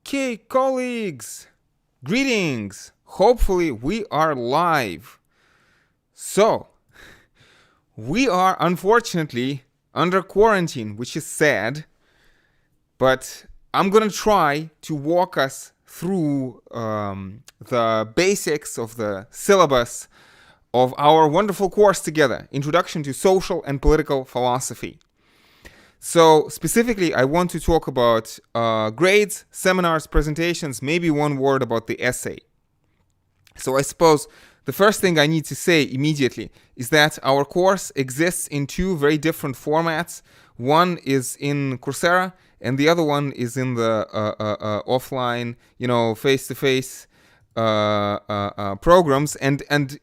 Okay, colleagues, greetings. Hopefully we are live. So, we are unfortunately under quarantine, which is sad, but I'm gonna try to walk us through the basics of the syllabus of our wonderful course together, Introduction to Social and Political Philosophy. So specifically, I want to talk about grades, seminars, presentations, maybe one word about the essay. So I suppose the first thing I need to say immediately is that our course exists in two very different formats. One is in Coursera, and the other one is in the offline, face-to-face programs. And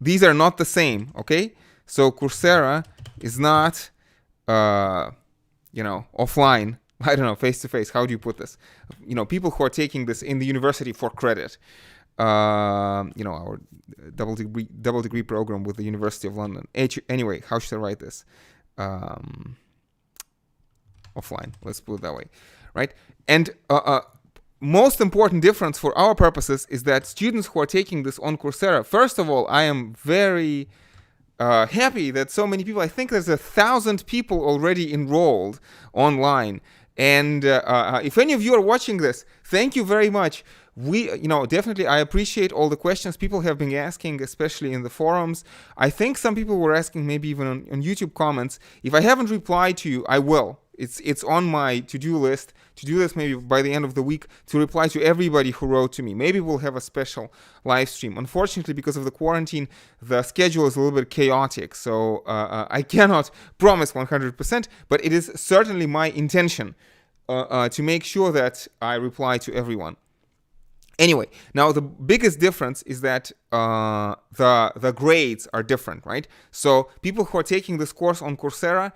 these are not the same, okay? So Coursera is not offline, I don't know, face-to-face, how do you put this? People who are taking this in the university for credit, our double degree program with the University of London. Anyway, how should I write this? Offline, let's put it that way, right? And most important difference for our purposes is that students who are taking this on Coursera, first of all, I am very happy that so many people, I think there's 1,000 people already enrolled online. And if any of you are watching this, thank you very much. Definitely I appreciate all the questions people have been asking, especially in the forums. I think some people were asking maybe even on YouTube comments. If I haven't replied to you, I will. It's on my to-do list to do this maybe by the end of the week, to reply to everybody who wrote to me. Maybe we'll have a special live stream. Unfortunately, because of the quarantine, the schedule is a little bit chaotic, so I cannot promise 100%, but it is certainly my intention to make sure that I reply to everyone. Anyway, now the biggest difference is that the grades are different, right? So people who are taking this course on Coursera,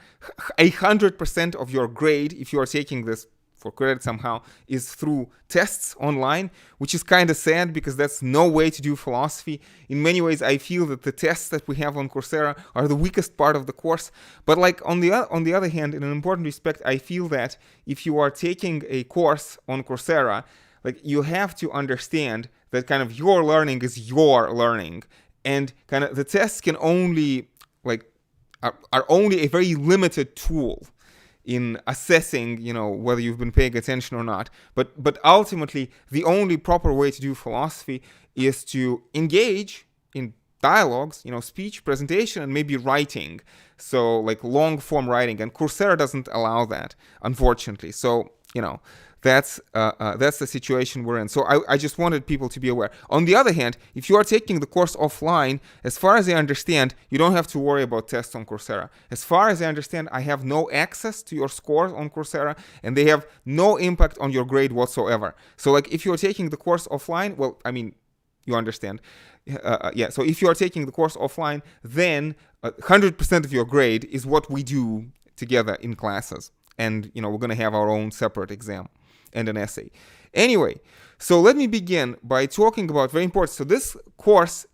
100% of your grade, if you are taking this for credit somehow, is through tests online, which is kind of sad because that's no way to do philosophy. In many ways, I feel that the tests that we have on Coursera are the weakest part of the course. But like on the other hand, in an important respect, I feel that if you are taking a course on Coursera, like you have to understand that kind of your learning is your learning, and kind of the tests can only are only a very limited tool in assessing, whether you've been paying attention or not. But ultimately, the only proper way to do philosophy is to engage in dialogues, speech, presentation, and maybe writing. So like long form writing, and Coursera doesn't allow that, unfortunately. So that's the situation we're in. So I just wanted people to be aware. On the other hand, if you are taking the course offline, as far as I understand, you don't have to worry about tests on Coursera. As far as I understand, I have no access to your scores on Coursera, and they have no impact on your grade whatsoever. So like if you're taking the course offline, well, I mean, you understand. So if you are taking the course offline, then 100% of your grade is what we do together in classes. And, we're going to have our own separate exam and an essay. Anyway, so let me begin by talking about very important. So this course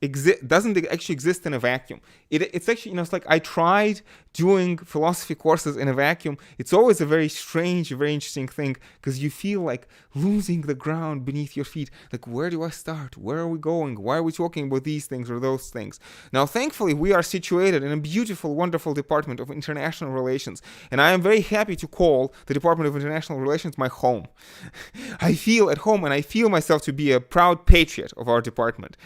doesn't actually exist in a vacuum. It's actually, it's like I tried doing philosophy courses in a vacuum. It's always a very strange, very interesting thing, because you feel like losing the ground beneath your feet. Like, where do I start? Where are we going? Why are we talking about these things or those things? Now, thankfully, we are situated in a beautiful, wonderful Department of International Relations. And I am very happy to call the Department of International Relations my home. I feel at home, and I feel myself to be a proud patriot of our department.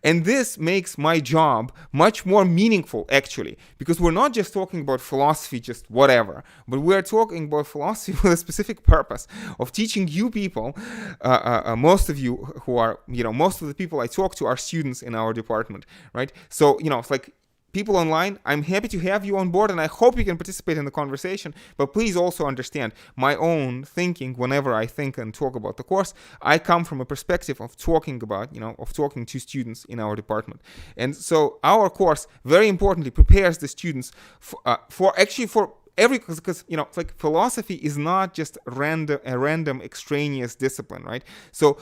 And this makes my job much more meaningful, actually, because we're not just talking about philosophy, just whatever, but we're talking about philosophy with a specific purpose of teaching you people, most of you who are, most of the people I talk to are students in our department, right? So, it's like, people online, I'm happy to have you on board, and I hope you can participate in the conversation. But please also understand my own thinking whenever I think and talk about the course. I come from a perspective of talking about, of talking to students in our department. And so our course, very importantly, prepares the students for because it's like philosophy is not just a random extraneous discipline, right? So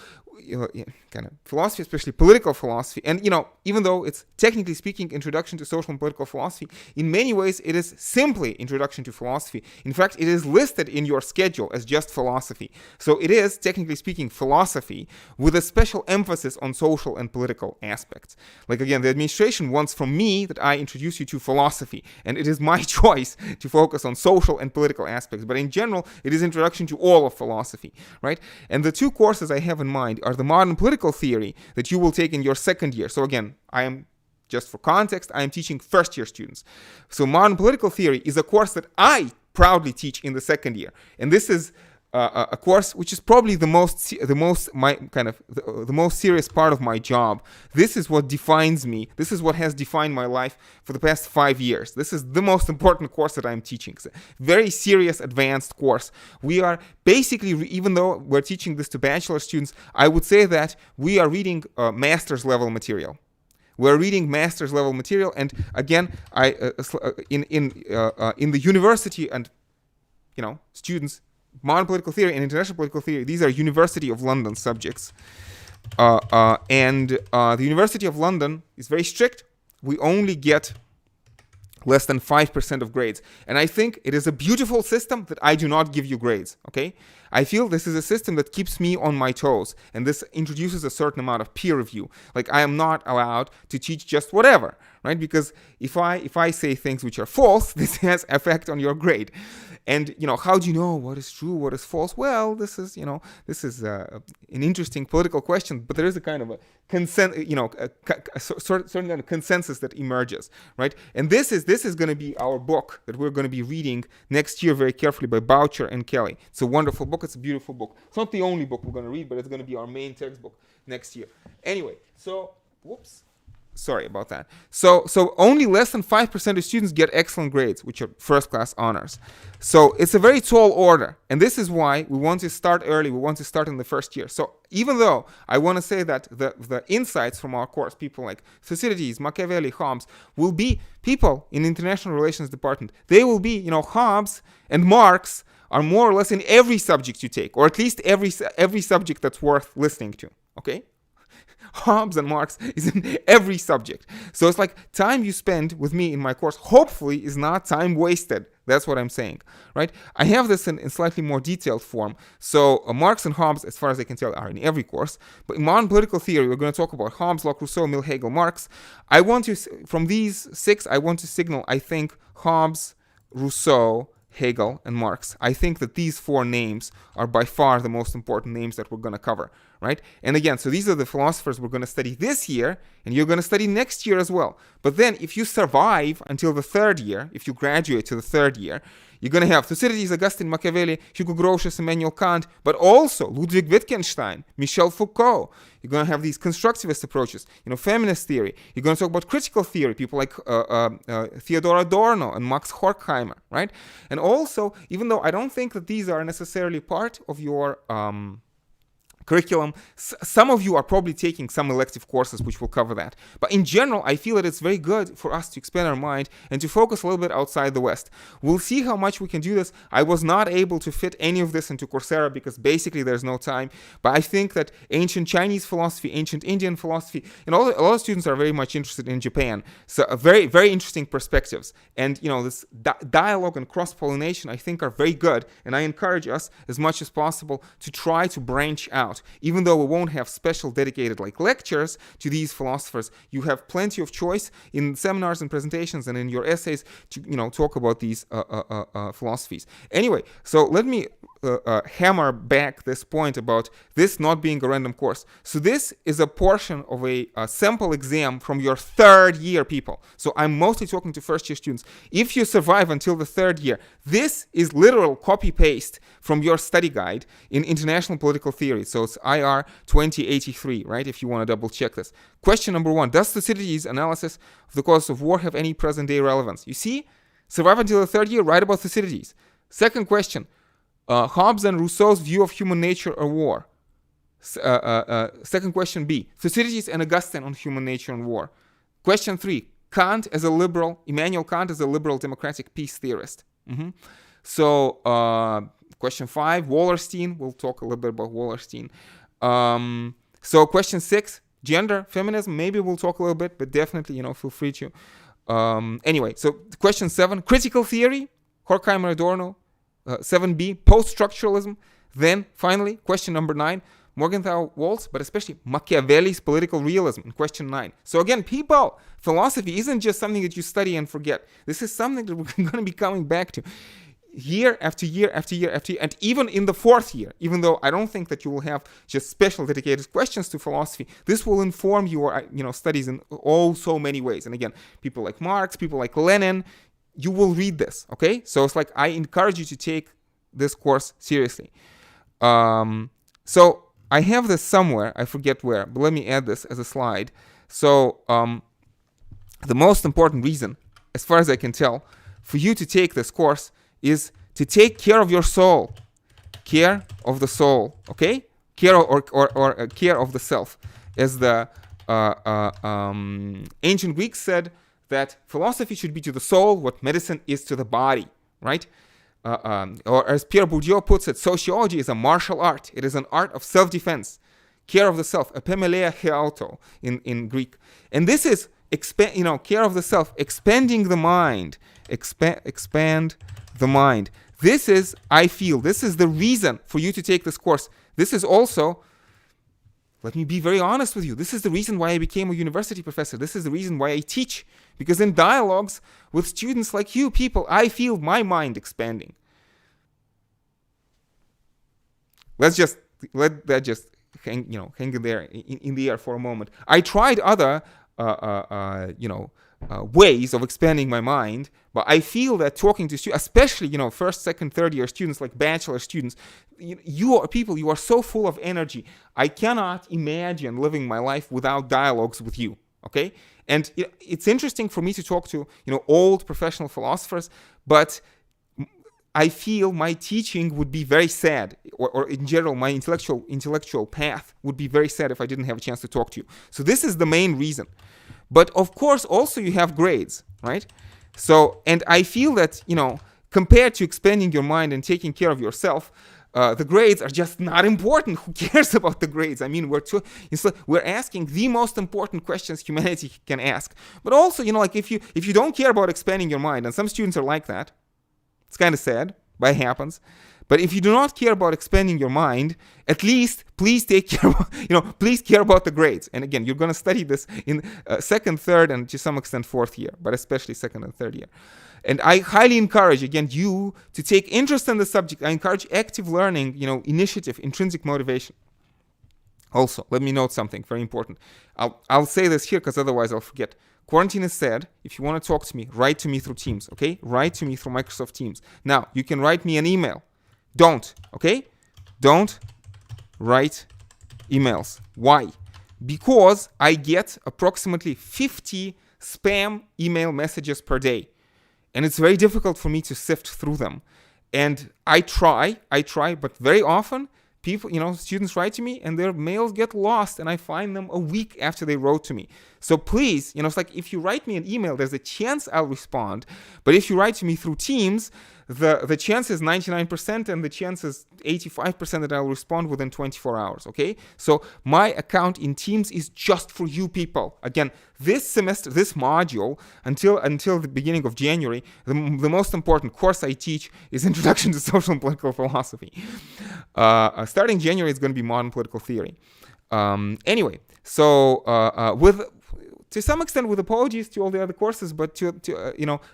kind of philosophy, especially political philosophy. And, even though it's technically speaking Introduction to Social and Political Philosophy, in many ways it is simply Introduction to Philosophy. In fact, it is listed in your schedule as just philosophy. So it is, technically speaking, philosophy with a special emphasis on social and political aspects. Like, again, the administration wants from me that I introduce you to philosophy, and it is my choice to focus on social and political aspects. But in general, it is Introduction to all of philosophy, right? And the two courses I have in mind are the Modern Political Theory that you will take in your second year. So again, just for context, I am teaching first-year students. So Modern Political Theory is a course that I proudly teach in the second year. And this is a course which is probably the most serious part of my job. This is what defines me. This is what has defined my life for the past 5 years. This is the most important course that I'm teaching. It's a very serious, advanced course. We are basically, even though we're teaching this to bachelor students, I would say that we are reading master's level material. We're reading master's level material, and again, in the university and students. Modern political theory and international political theory, these are University of London subjects. And the University of London is very strict. We only get less than 5% of grades. And I think it is a beautiful system that I do not give you grades, okay? I feel this is a system that keeps me on my toes, and this introduces a certain amount of peer review. Like, I am not allowed to teach just whatever, right? Because if I say things which are false, this has effect on your grade. And, how do you know what is true, what is false? Well, this is an interesting political question, but there is a kind of a certain kind of consensus that emerges, right? And this is going to be our book that we're going to be reading next year very carefully by Boucher and Kelly. It's a wonderful book. It's a beautiful book. It's not the only book we're going to read, but it's going to be our main textbook next year. Anyway, whoops. Sorry about that. So only less than 5% of students get excellent grades, which are first-class honors. So it's a very tall order, and this is why we want to start early. We want to start in the first year. So even though I want to say that the insights from our course, people like Thucydides, Machiavelli, Hobbes, will be people in international relations department. They will be, Hobbes and Marx are more or less in every subject you take, or at least every subject that's worth listening to. Okay. Hobbes and Marx is in every subject. So it's like time you spend with me in my course, hopefully, is not time wasted. That's what I'm saying, right? I have this in slightly more detailed form. So Marx and Hobbes, as far as I can tell, are in every course. But in modern political theory, we're going to talk about Hobbes, Locke, Rousseau, Mill, Hegel, Marx. From these 6, I want to signal, I think, Hobbes, Rousseau, Hegel, and Marx. I think that these 4 names are by far the most important names that we're going to cover, right? And again, so these are the philosophers we're going to study this year, and you're going to study next year as well. But then if you survive until the 3rd year, if you graduate to the 3rd year, you're going to have Thucydides, Augustine, Machiavelli, Hugo Grotius, Immanuel Kant, but also Ludwig Wittgenstein, Michel Foucault. You're going to have these constructivist approaches, feminist theory. You're going to talk about critical theory, people like Theodor Adorno and Max Horkheimer, right? And also, even though I don't think that these are necessarily part of your curriculum, some of you are probably taking some elective courses which will cover that. But in general, I feel that it's very good for us to expand our mind and to focus a little bit outside the West. We'll see how much we can do this. I was not able to fit any of this into Coursera because basically there's no time. But I think that ancient Chinese philosophy, ancient Indian philosophy, and a lot of students are very much interested in Japan. So very, very interesting perspectives. And, this dialogue and cross-pollination, I think, are very good. And I encourage us as much as possible to try to branch out. Even though we won't have special dedicated lectures to these philosophers, you have plenty of choice in seminars and presentations and in your essays to talk about these philosophies. Anyway, so let me hammer back this point about this not being a random course. So this is a portion of a sample exam from your 3rd year, people. So I'm mostly talking to first-year students. If you survive until the 3rd year, this is literal copy-paste from your study guide in international political theory. So it's IR 2083, right, if you want to double-check this. Question number 1, does Thucydides' analysis of the causes of war have any present-day relevance? You see, survive until the 3rd year, write about Thucydides. Second question, Hobbes and Rousseau's view of human nature or war. Second question B, Thucydides and Augustine on human nature and war. Question 3, Kant as a liberal, Immanuel Kant as a liberal democratic peace theorist. So question 5, Wallerstein, we'll talk a little bit about Wallerstein. So question 6, gender, feminism, maybe we'll talk a little bit, but definitely, feel free to. Anyway, so question 7, critical theory, Horkheimer Adorno. 7b, post-structuralism. Then, finally, question number 9, Morgenthau Waltz, but especially Machiavelli's political realism in question 9. So again, people, philosophy isn't just something that you study and forget. This is something that we're going to be coming back to year after year after year after year, and even in the 4th year, even though I don't think that you will have just special dedicated questions to philosophy, this will inform your studies in so many ways. And again, people like Marx, people like Lenin, you will read this, okay? So it's like I encourage you to take this course seriously. So I have this somewhere, I forget where, but let me add this as a slide. So the most important reason, as far as I can tell, for you to take this course is to take care of your soul. Care of the soul, okay? Care or care of the self. As the ancient Greeks said, that philosophy should be to the soul what medicine is to the body, right? Or as Pierre Bourdieu puts it, sociology is a martial art. It is an art of self-defense, care of the self, epimeleia heauto in Greek. And this is, care of the self, expanding the mind, expand the mind. This is, I feel, this is the reason for you to take this course. This is also, let me be very honest with you, this is the reason why I became a university professor. This is the reason why I teach. Because in dialogues with students like you people, I feel my mind expanding. Let that just hang in there in the air for a moment. I tried other ways of expanding my mind, but I feel that talking to students, especially first, second, third year students, like bachelor students, you are so full of energy. I cannot imagine living my life without dialogues with you. Okay, and it's interesting for me to talk to old professional philosophers, but I feel my teaching would be very sad, or in general, my intellectual path would be very sad if I didn't have a chance to talk to you. So this is the main reason. But of course, also you have grades, right? So, and I feel that, compared to expanding your mind and taking care of yourself, the grades are just not important. Who cares about the grades? I mean, we're asking the most important questions humanity can ask. But also, if you don't care about expanding your mind, and some students are like that, it's kind of sad, but it happens. But if you do not care about expanding your mind, at least please take care about, please care about the grades. And again, you're going to study this in second, third, and to some extent 4th year, but especially 2nd and 3rd year. And I highly encourage, again, you to take interest in the subject. I encourage active learning, initiative, intrinsic motivation. Also, let me note something very important. I'll say this here because otherwise I'll forget. Quarantine is said. If you want to talk to me, write to me through Teams, okay? Write to me through Microsoft Teams. Now, you can write me an email. Don't, okay? Don't write emails. Why? Because I get approximately 50 spam email messages per day. And it's very difficult for me to sift through them. And I try, but very often people, students write to me and their mails get lost and I find them a week after they wrote to me. So please, it's like if you write me an email, there's a chance I'll respond. But if you write to me through Teams, the chance is 99% and the chance is 85% that I'll respond within 24 hours, okay? So my account in Teams is just for you people. Again, this semester, this module, until the beginning of January, the most important course I teach is Introduction to Social and Political Philosophy. Starting January, it's going to be Modern Political Theory. Anyway, so to some extent with apologies to all the other courses, but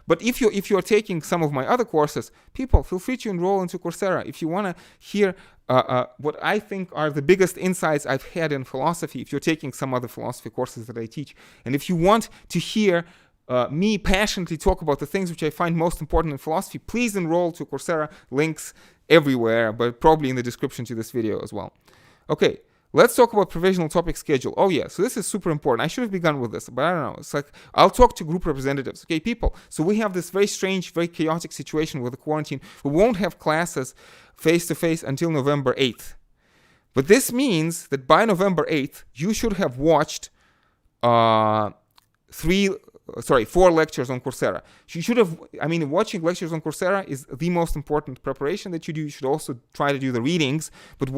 but if you're taking some of my other courses, people, feel free to enroll into Coursera. If you want to hear what I think are the biggest insights I've had in philosophy, if you're taking some other philosophy courses that I teach, and if you want to hear me passionately talk about the things which I find most important in philosophy, please enroll to Coursera. Links everywhere, but probably in the description to this video as well. Okay. Let's talk about provisional topic schedule. Oh yeah, so this is super important. I should have begun with this, but I don't know. It's like, I'll talk to group representatives. Okay, people. So we have this very strange, very chaotic situation with the quarantine. We won't have classes face-to-face until November 8th. But this means that by November 8th, you should have watched 4 lectures on Coursera. You should have, watching lectures on Coursera is the most important preparation that you do. You should also try to do the readings, but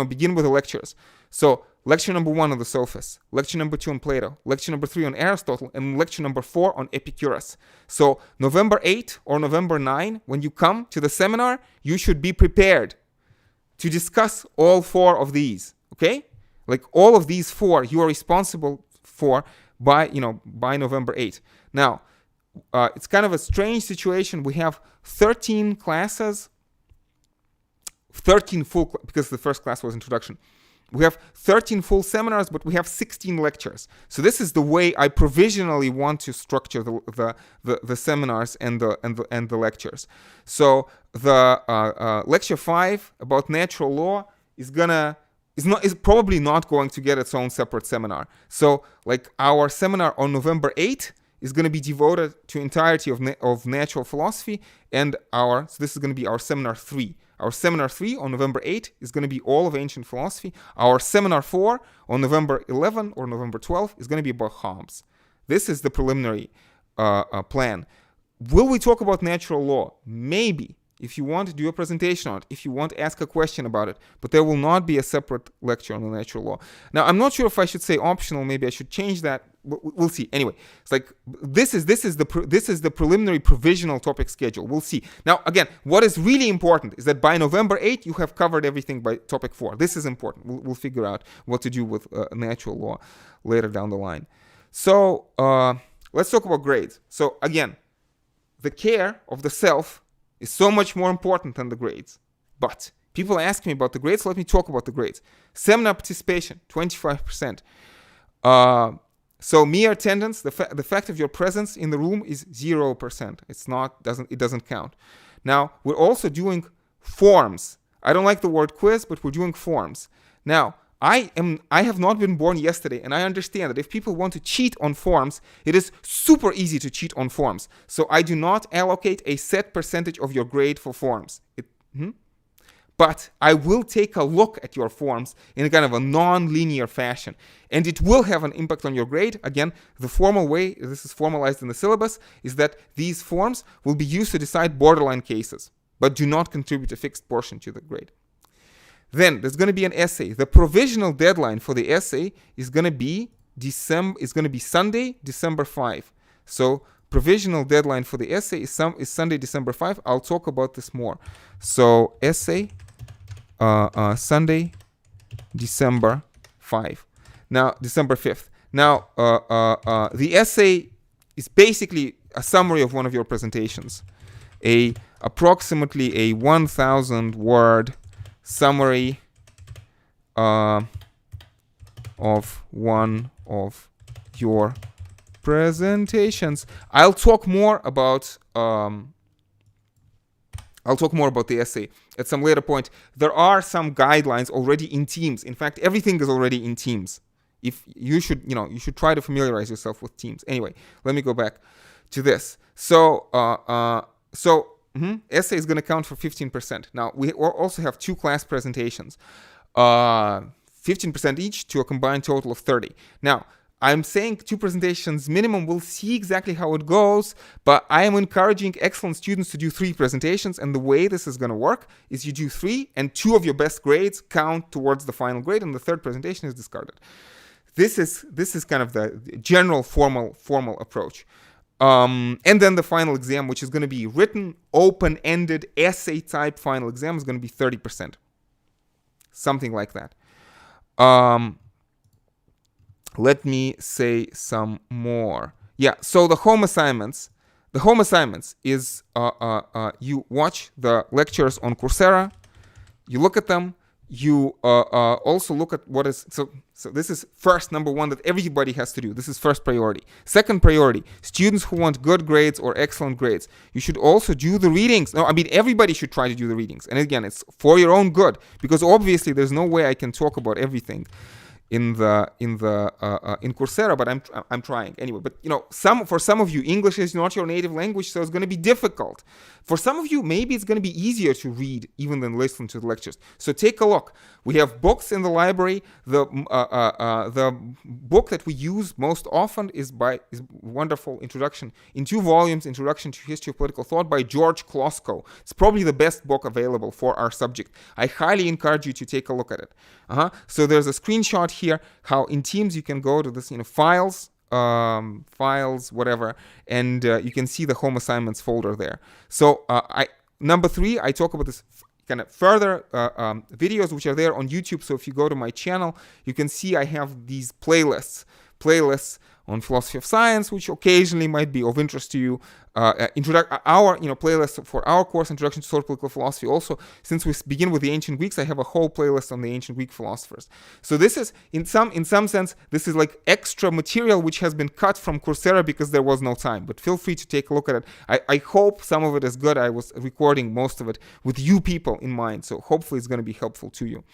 begin with the lectures. So lecture number 1 on the Sophists, lecture number 2 on Plato, lecture number 3 on Aristotle, and lecture number 4 on Epicurus. So November 8 or November 9, when you come to the seminar, you should be prepared to discuss all 4 of these, okay? Like all of these 4 you are responsible for by November 8. Now, it's kind of a strange situation. We have 13 classes, 13 full, because the first class was introduction. We have 13 full seminars, but we have 16 lectures. So this is the way I provisionally want to structure the seminars and the lectures. So the lecture 5 about natural law is probably not going to get its own separate seminar. So like our seminar on November 8 is going to be devoted to entirety of natural philosophy, and so this is going to be our seminar 3. Our seminar 3 on November 8 is going to be all of ancient philosophy. Our seminar 4 on November 11 or November 12 is going to be about Hobbes. This is the preliminary plan. Will we talk about natural law? Maybe. If you want to do a presentation on it, if you want to ask a question about it, but there will not be a separate lecture on the natural law. Now, I'm not sure if I should say optional. Maybe I should change that. We'll see. Anyway, it's like this is the preliminary provisional topic schedule. We'll see. Now, again, what is really important is that by November 8, you have covered everything by topic 4. This is important. We'll figure out what to do with natural law later down the line. So let's talk about grades. So again, the care of the self is so much more important than the grades. But people ask me about the grades, so let me talk about the grades. Seminar participation, 25%. So mere attendance, the fact of your presence in the room is 0%. It doesn't count. Now, we're also doing forms. I don't like the word quiz, but we're doing forms. Now, I have not been born yesterday, and I understand that if people want to cheat on forms, it is super easy to cheat on forms. So I do not allocate a set percentage of your grade for forms. But I will take a look at your forms in a kind of a non-linear fashion, and it will have an impact on your grade. Again, the formal way, this is formalized in the syllabus, is that these forms will be used to decide borderline cases, but do not contribute a fixed portion to the grade. Then there's going to be an essay. The provisional deadline for the essay is going to be Sunday, December 5. So provisional deadline for the essay is Sunday, December 5. I'll talk about this more. So essay, Sunday, December 5. Now, December 5th. Now, the essay is basically a summary of one of your presentations. Approximately a 1,000 word summary of one of your presentations. I'll talk more about the essay at some later point. There are some guidelines already in Teams. In fact, everything is already in Teams. If you should try to familiarize yourself with Teams. Anyway, let me go back to this. So essay is going to count for 15%. Now, we also have 2 class presentations, 15% each to a combined total of 30. Now, I'm saying 2 presentations minimum. We'll see exactly how it goes, but I am encouraging excellent students to do 3 presentations, and the way this is going to work is you do 3, and 2 of your best grades count towards the final grade, and the 3rd presentation is discarded. This is kind of the general formal approach. And then the final exam, which is going to be written, open-ended, essay-type final exam, is going to be 30%. Something like that. Let me say some more. Yeah, so the home assignments. The home assignments is you watch the lectures on Coursera, you look at them, you also look at what is... So this is first, number 1, that everybody has to do. This is first priority. Second priority, students who want good grades or excellent grades. You should also do the readings. No, I mean, everybody should try to do the readings. And again, it's for your own good, because obviously there's no way I can talk about everything in Coursera, but I'm trying anyway. But for some of you, English is not your native language, so it's going to be difficult. For some of you, maybe it's going to be easier to read even than listen to the lectures. So take a look. We have books in the library. The book that we use most often is wonderful introduction in 2 volumes, Introduction to History of Political Thought by George Klosko. It's probably the best book available for our subject. I highly encourage you to take a look at it. So there's a screenshot here how in Teams you can go to this, files, whatever, and you can see the home assignments folder there. So number 3, I talk about this kind of further videos which are there on YouTube. So if you go to my channel, you can see I have these playlists on philosophy of science, which occasionally might be of interest to you. Our playlist for our course, Introduction to Social Political Philosophy. Also, since we begin with the ancient Greeks, I have a whole playlist on the ancient Greek philosophers. So this is, in some sense, this is like extra material which has been cut from Coursera because there was no time. But feel free to take a look at it. I hope some of it is good. I was recording most of it with you people in mind, so hopefully it's going to be helpful to you.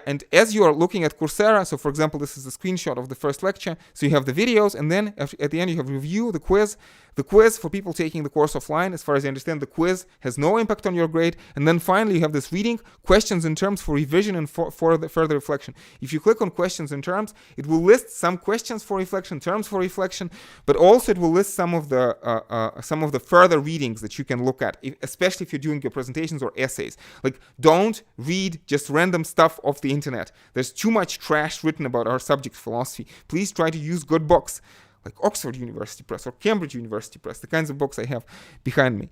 And as you are looking at Coursera, so for example, this is a screenshot of the first lecture. So you have the videos, and then at the end you have review, the quiz. The quiz for people taking the course offline, as far as I understand, the quiz has no impact on your grade. And then finally, you have this reading, questions and terms for revision and for the further reflection. If you click on questions and terms, it will list some questions for reflection, terms for reflection, but also it will list some of the further readings that you can look at, especially if you're doing your presentations or essays. Like, don't read just random stuff off the internet. There's too much trash written about our subject, philosophy. Please try to use good books, like Oxford University Press or Cambridge University Press, the kinds of books I have behind me.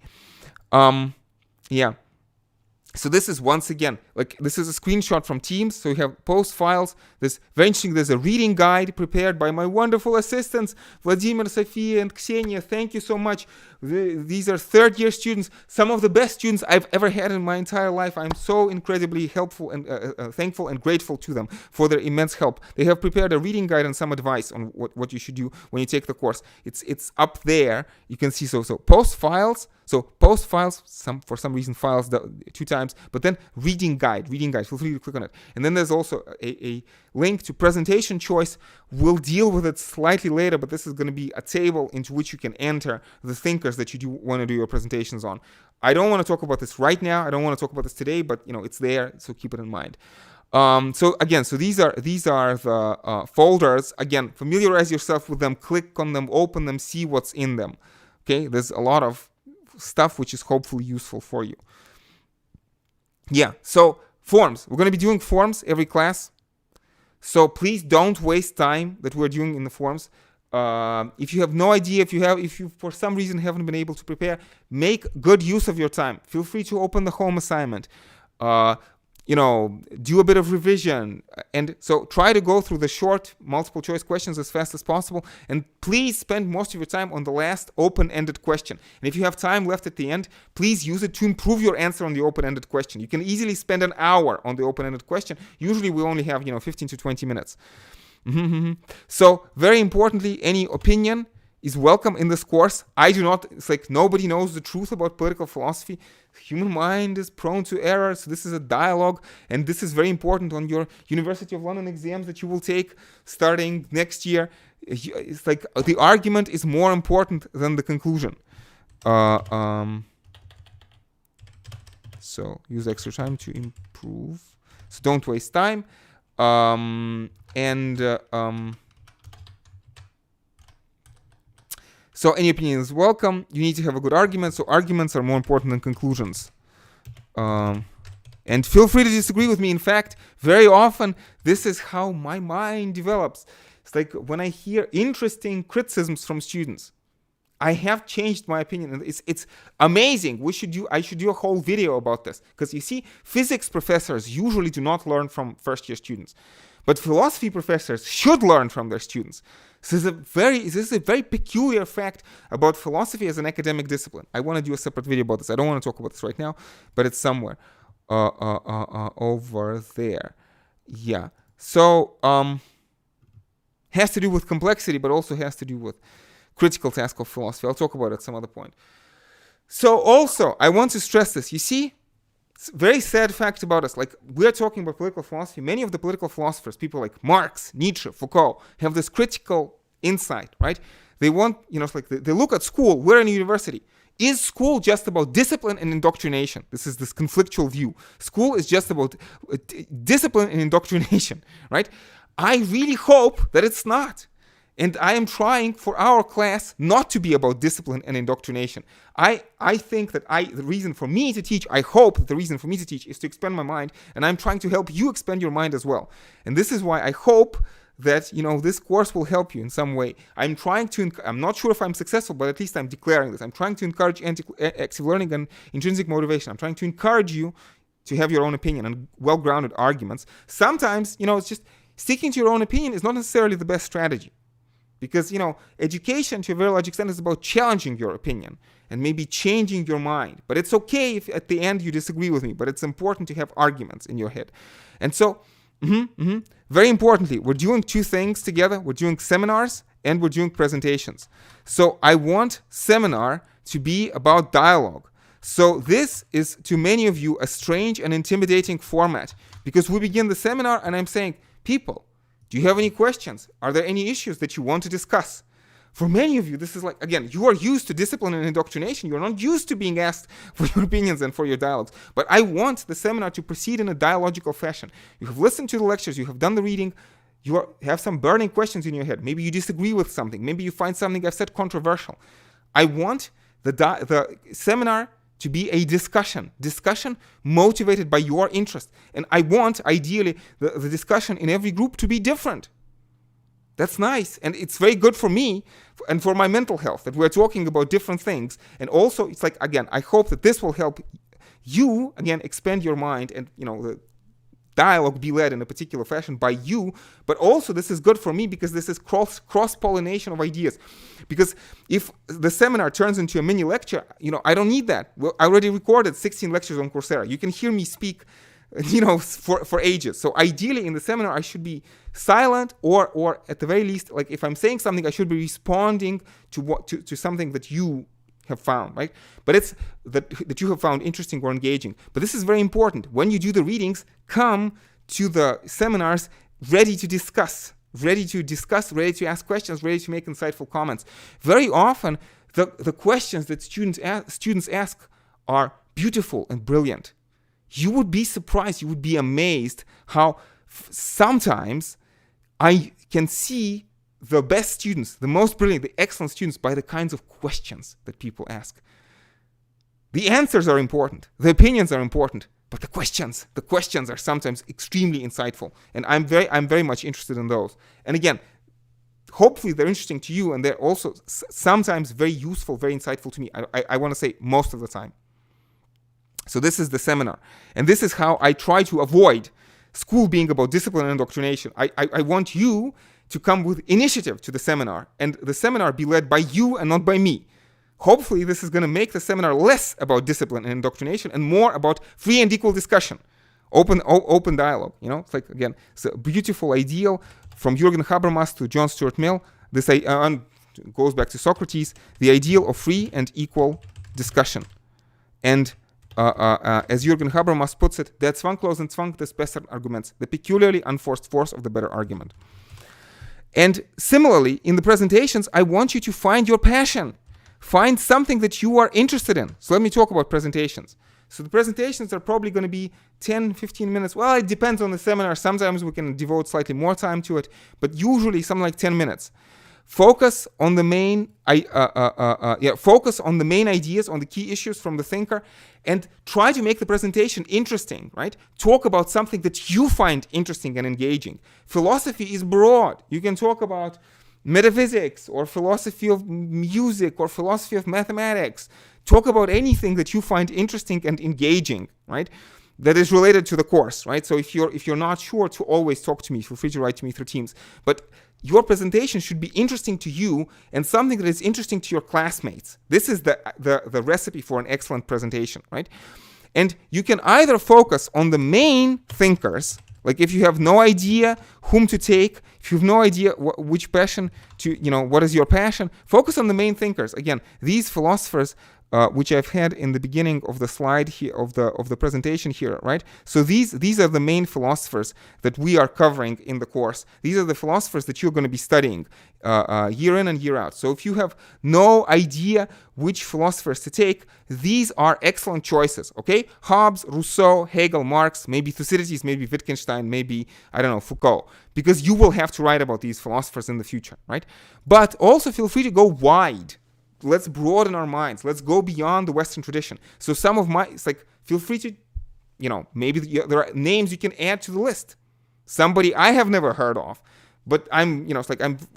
So this is, once again, this is a screenshot from Teams. So you have post files. This very interesting. There's a reading guide prepared by my wonderful assistants, Vladimir, Sofia, and Ksenia. Thank you so much. These are third-year students, some of the best students I've ever had in my entire life. I'm so incredibly helpful and thankful and grateful to them for their immense help. They have prepared a reading guide and some advice on what you should do when you take the course. It's up there. You can see so post files. So post files, for some reason files 2 times, but then reading guide. Feel free to click on it. And then there's also a link to presentation choice. We'll deal with it slightly later, but this is going to be a table into which you can enter the thinkers that you want to do your presentations on. I don't want to talk about this right now. I don't want to talk about this today, but it's there, so keep it in mind. So these are the folders. Again, familiarize yourself with them, click on them, open them, see what's in them. Okay, there's a lot of stuff which is hopefully useful for you. So forms. We're going to be doing forms every class. So please don't waste time that we're doing in the forms. If you have no idea, if you for some reason haven't been able to prepare, make good use of your time. Feel free to open the home assignment. Do a bit of revision. And so try to go through the short multiple choice questions as fast as possible. And please spend most of your time on the last open-ended question. And if you have time left at the end, please use it to improve your answer on the open-ended question. You can easily spend an hour on the open-ended question. Usually we only have 15 to 20 minutes. So very importantly, any opinion is welcome in this course. It's like nobody knows the truth about political philosophy. Human mind is prone to error, so this is a dialogue, and this is very important on your University of London exams that you will take starting next year. It's like the argument is more important than the conclusion. So use extra time to improve. So don't waste time. So any opinion is welcome. You need to have a good argument. So arguments are more important than conclusions. And feel free to disagree with me. In fact, very often, this is how my mind develops. It's like when I hear interesting criticisms from students, I have changed my opinion. It's amazing. I should do a whole video about this. Because you see, physics professors usually do not learn from first-year students. But philosophy professors should learn from their students. This is a very peculiar fact about philosophy as an academic discipline. I want to do a separate video about this. I don't want to talk about this right now, but it's somewhere over there. Yeah. So has to do with complexity, but also has to do with critical task of philosophy. I'll talk about it at some other point. So also, I want to stress this. You see, it's a very sad fact about us. Like, we're talking about political philosophy. Many of the political philosophers, people like Marx, Nietzsche, Foucault, have this critical insight, right? They want, they look at school. We're in a university. Is school just about discipline and indoctrination? This is this conflictual view. School is just about discipline and indoctrination, right? I really hope that it's not. And I am trying for our class not to be about discipline and indoctrination. I think that the reason for me to teach, I hope that the reason for me to teach is to expand my mind, and I'm trying to help you expand your mind as well. And this is why I hope that, this course will help you in some way. I'm not sure if I'm successful, but at least I'm declaring this. I'm trying to encourage active learning and intrinsic motivation. I'm trying to encourage you to have your own opinion and well-grounded arguments. Sometimes, it's just sticking to your own opinion is not necessarily the best strategy. Because, education to a very large extent is about challenging your opinion and maybe changing your mind. But it's okay if at the end you disagree with me, but it's important to have arguments in your head. And so, very importantly, we're doing two things together. We're doing seminars and we're doing presentations. So I want seminar to be about dialogue. So this is, to many of you, a strange and intimidating format, because we begin the seminar and I'm saying, people, do you have any questions? Are there any issues that you want to discuss? For many of you, this is like, again, you are used to discipline and indoctrination. You're not used to being asked for your opinions and for your dialogues. But I want the seminar to proceed in a dialogical fashion. You have listened to the lectures, you have done the reading, have some burning questions in your head. Maybe you disagree with something. Maybe you find something I've said controversial. I want the seminar to be a discussion motivated by your interest. And I want, ideally, the discussion in every group to be different. That's nice. And it's very good for me and for my mental health that we're talking about different things. And also, it's like, again, I hope that this will help you, again, expand your mind and, the dialogue be led in a particular fashion by you. But also, this is good for me because this is cross-pollination of ideas. Because if the seminar turns into a mini lecture, I don't need that. Well, I already recorded 16 lectures on Coursera. You can hear me speak, for ages. So ideally in the seminar, I should be silent or at the very least, like if I'm saying something, I should be responding to something that you have found, right? But it's that you have found interesting or engaging. But this is very important. When you do the readings, come to the seminars ready to discuss, ready to ask questions, ready to make insightful comments. Very often, the questions that students ask are beautiful and brilliant. You would be surprised, you would be amazed how sometimes I can see the best students, the most brilliant, the excellent students by the kinds of questions that people ask. The answers are important, the opinions are important, but the questions are sometimes extremely insightful, and I'm very much interested in those. And again, hopefully they're interesting to you, and they're also sometimes very useful, very insightful to me. I want to say most of the time. So this is the seminar, and this is how I try to avoid school being about discipline and indoctrination. I want you to come with initiative to the seminar, and the seminar be led by you and not by me. Hopefully, this is going to make the seminar less about discipline and indoctrination and more about free and equal discussion, open dialogue. It's like, again, it's a beautiful ideal from Jürgen Habermas to John Stuart Mill. This goes back to Socrates, the ideal of free and equal discussion. And as Jürgen Habermas puts it, der zwanglosen Zwang des besseren Arguments, the peculiarly unforced force of the better argument. And similarly, in the presentations, I want you to find your passion. Find something that you are interested in. So let me talk about presentations. So the presentations are probably going to be 10, 15 minutes. Well, it depends on the seminar. Sometimes we can devote slightly more time to it, but usually something like 10 minutes. Focus on the main ideas, on the key issues from the thinker, and try to make the presentation interesting, right? Talk about something that you find interesting and engaging. Philosophy is broad. You can talk about metaphysics or philosophy of music or philosophy of mathematics. Talk about anything that you find interesting and engaging, right? That is related to the course, right? So if you're not sure to always talk to me, feel free to write to me through Teams. But your presentation should be interesting to you and something that is interesting to your classmates. This is the recipe for an excellent presentation, right? And you can either focus on the main thinkers, like if you have no idea whom to take, if you have no idea which passion to, what is your passion, focus on the main thinkers. Again, these philosophers which I've had in the beginning of the slide here, of the presentation here, right? So these are the main philosophers that we are covering in the course. These are the philosophers that you're going to be studying year in and year out. So if you have no idea which philosophers to take, these are excellent choices, okay? Hobbes, Rousseau, Hegel, Marx, maybe Thucydides, maybe Wittgenstein, maybe, I don't know, Foucault, because you will have to write about these philosophers in the future, right? But also feel free to go wide. Let's broaden our minds. Let's go beyond the Western tradition. So some of it's like, feel free to, maybe there are names you can add to the list. Somebody I have never heard of, but I'm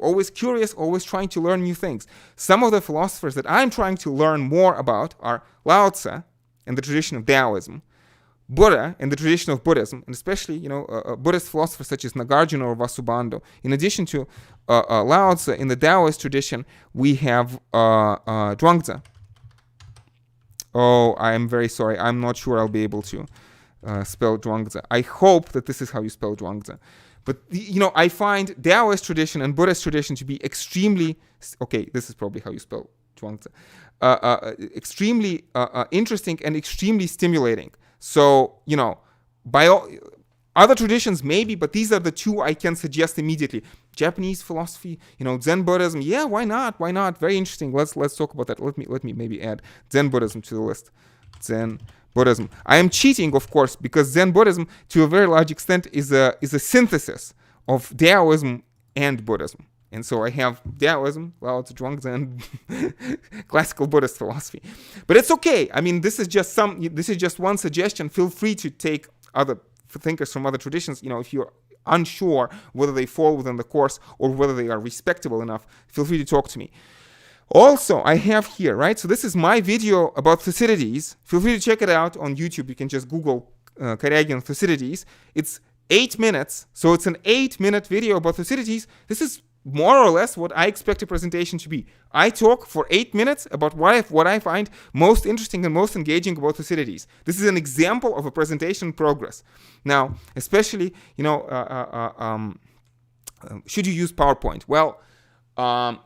always curious, always trying to learn new things. Some of the philosophers that I'm trying to learn more about are Lao Tzu and the tradition of Taoism, Buddha and the tradition of Buddhism, and especially, Buddhist philosophers such as Nagarjuna or Vasubandhu. In addition to Lao Tzu, in the Taoist tradition, we have Zhuangzi. Oh, I am very sorry. I'm not sure I'll be able to spell Zhuangzi. I hope that this is how you spell Zhuangzi. But, I find Taoist tradition and Buddhist tradition to be extremely, okay, this is probably how you spell Zhuangzi, extremely interesting and extremely stimulating. So, by all other traditions maybe, but these are the two I can suggest immediately. Japanese philosophy, Zen Buddhism. Yeah, why not? Why not? Very interesting. Let's talk about that. Let me maybe add Zen Buddhism to the list. Zen Buddhism. I am cheating, of course, because Zen Buddhism, to a very large extent, is a synthesis of Taoism and Buddhism. And so I have Taoism, Lao Tzu, Zhuangzi, and classical Buddhist philosophy. But it's okay. I mean, this is just one suggestion. Feel free to take other thinkers from other traditions. If you're unsure whether they fall within the course or whether they are respectable enough, feel free to talk to me. Also, I have here, right? So this is my video about Thucydides. Feel free to check it out on YouTube. You can just Google Karagin Thucydides. It's 8 minutes. So it's an 8-minute video about Thucydides. This is more or less what I expect a presentation to be. I talk for 8 minutes about what I find most interesting and most engaging about Thucydides. This is an example of a presentation progress. Now, especially, should you use PowerPoint? Well,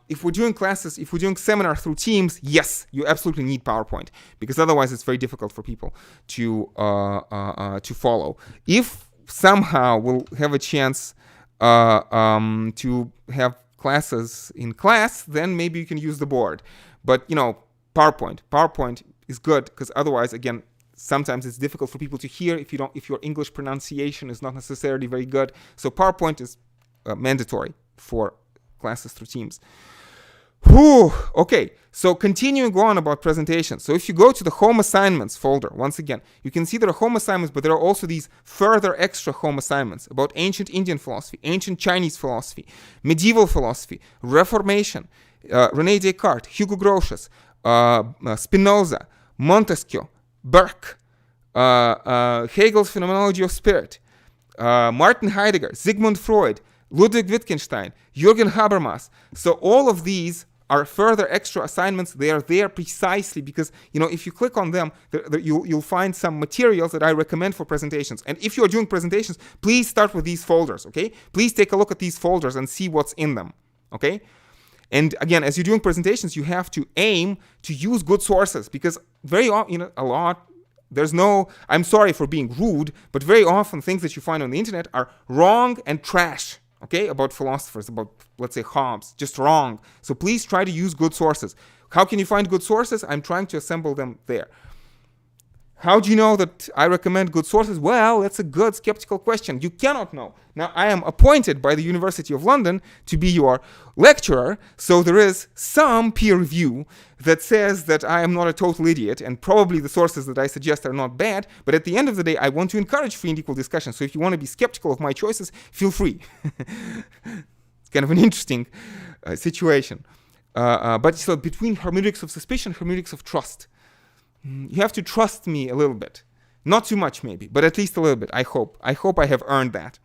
if we're doing classes, if we're doing seminar through Teams, yes, you absolutely need PowerPoint, because otherwise it's very difficult for people to follow. If somehow we'll have a chance to have classes in class, then maybe you can use the board. But PowerPoint is good, because otherwise, again, sometimes it's difficult for people to hear if your English pronunciation is not necessarily very good. So PowerPoint is mandatory for classes through Teams. Whew. Okay, so continuing on about presentations. So if you go to the home assignments folder, once again, you can see there are home assignments, but there are also these further extra home assignments about ancient Indian philosophy, ancient Chinese philosophy, medieval philosophy, Reformation, René Descartes, Hugo Grotius, Spinoza, Montesquieu, Burke, Hegel's Phenomenology of Spirit, Martin Heidegger, Sigmund Freud, Ludwig Wittgenstein, Jürgen Habermas. So all of these are further extra assignments. They are there precisely because, if you click on them, you'll find some materials that I recommend for presentations. And if you're doing presentations, please start with these folders, okay? Please take a look at these folders and see what's in them, okay? And again, as you're doing presentations, you have to aim to use good sources, because very often, I'm sorry for being rude, but very often things that you find on the internet are wrong and trash. Okay, about philosophers, about, let's say, Hobbes, just wrong. So please try to use good sources. How can you find good sources? I'm trying to assemble them there. How do you know that I recommend good sources? Well, that's a good skeptical question. You cannot know. Now, I am appointed by the University of London to be your lecturer, so there is some peer review that says that I am not a total idiot, and probably the sources that I suggest are not bad, but at the end of the day, I want to encourage free and equal discussion. So if you want to be skeptical of my choices, feel free. It's kind of an interesting situation. But so between hermeneutics of suspicion, hermeneutics of trust, you have to trust me a little bit. Not too much, maybe, but at least a little bit. I hope I have earned that.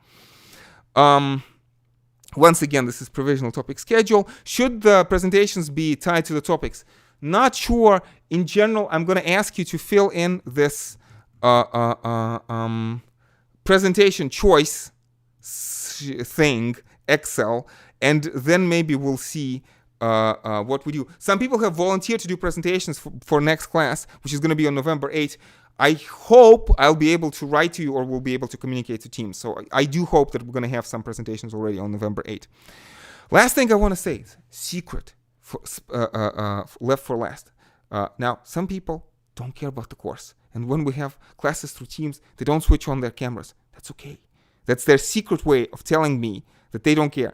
Once again, this is provisional topic schedule. Should the presentations be tied to the topics? Not sure. In general, I'm going to ask you to fill in this presentation choice thing, Excel, and then maybe we'll see what we do. Some people have volunteered to do presentations for next class, which is going to be on November 8th. I hope I'll be able to write to you, or we'll be able to communicate to teams. So I do hope that we're going to have some presentations already on November 8th. Last thing I want to say is secret, left for last. Now, some people don't care about the course. And when we have classes through Teams, they don't switch on their cameras. That's okay. That's their secret way of telling me that they don't care.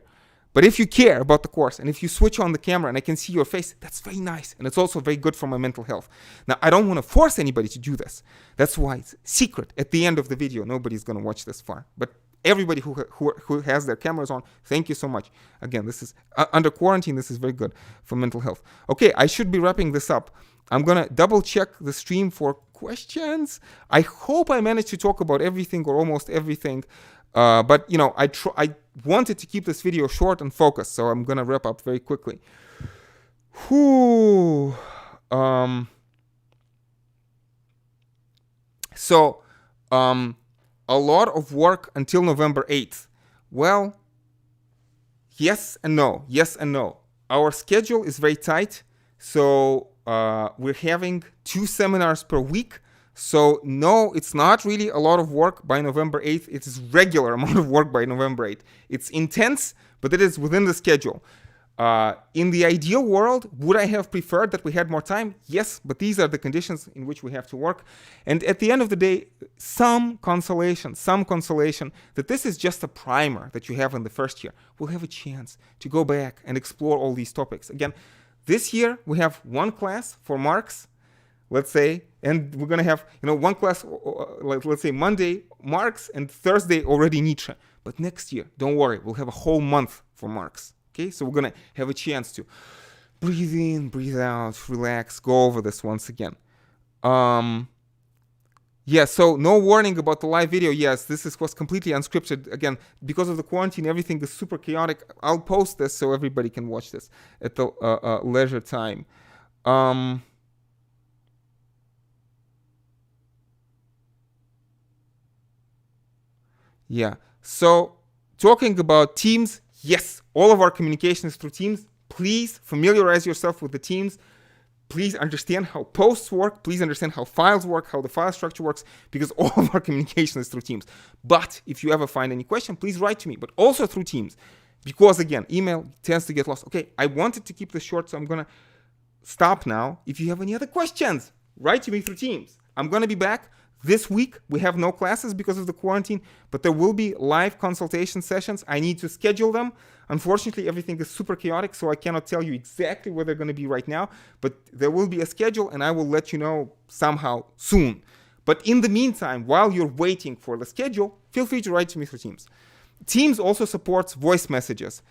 But if you care about the course, and if you switch on the camera and I can see your face, that's very nice. And it's also very good for my mental health. Now, I don't want to force anybody to do this. That's why it's secret. At the end of the video, nobody's going to watch this far. But everybody who has their cameras on, thank you so much. Again, this is under quarantine, this is very good for mental health. Okay, I should be wrapping this up. I'm going to double check the stream for questions. I hope I managed to talk about everything or almost everything. But, you know, I wanted to keep this video short and focused, so I'm going to wrap up very quickly. Whew. A lot of work until November 8th. Well, yes and no. Yes and no. Our schedule is very tight, so we're having 2 seminars per week. So no, it's not really a lot of work by November 8th. It is regular amount of work by November 8th. It's intense, but it is within the schedule. In the ideal world, would I have preferred that we had more time? Yes, but these are the conditions in which we have to work. And at the end of the day, some consolation that this is just a primer that you have in the first year. We'll have a chance to go back and explore all these topics. Again, this year we have 1 class for Marx, let's say, and we're going to have, you know, 1 class, like, let's say Monday, Marx, and Thursday already Nietzsche. But next year, don't worry, we'll have a whole month for Marx. Okay, so we're going to have a chance to breathe in, breathe out, relax, go over this once again. Yeah, so no warning about the live video. Yes, this was completely unscripted. Again, because of the quarantine, everything is super chaotic. I'll post this so everybody can watch this at the leisure time. Yeah, so talking about Teams, yes, all of our communication is through Teams. Please familiarize yourself with the Teams. Please understand how posts work. Please understand how files work, how the file structure works, because all of our communication is through Teams. But if you ever find any question, please write to me, but also through Teams. Because again, email tends to get lost. Okay, I wanted to keep this short, so I'm going to stop now. If you have any other questions, write to me through Teams. I'm going to be back. This week, we have no classes because of the quarantine, but there will be live consultation sessions. I need to schedule them. Unfortunately, everything is super chaotic, so I cannot tell you exactly where they're going to be right now, but there will be a schedule, and I will let you know somehow soon. But in the meantime, while you're waiting for the schedule, feel free to write to me through Teams. Teams also supports voice messages.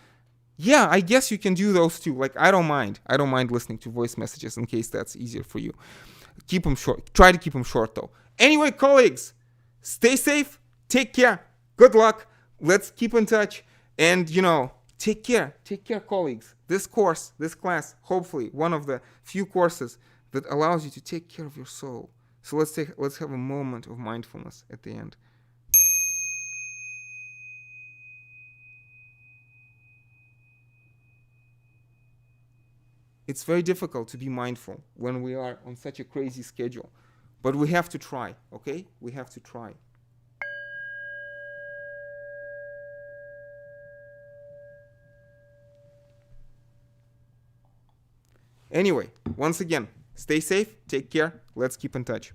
Yeah, I guess you can do those too. Like, I don't mind. I don't mind listening to voice messages in case that's easier for you. Keep them short. Try to keep them short, though. Anyway, colleagues, stay safe, take care, good luck, let's keep in touch, and, you know, take care, colleagues. This course, this class, hopefully one of the few courses that allows you to take care of your soul. So let's have a moment of mindfulness at the end. It's very difficult to be mindful when we are on such a crazy schedule. But we have to try, okay? We have to try. Anyway, once again, stay safe, take care, let's keep in touch.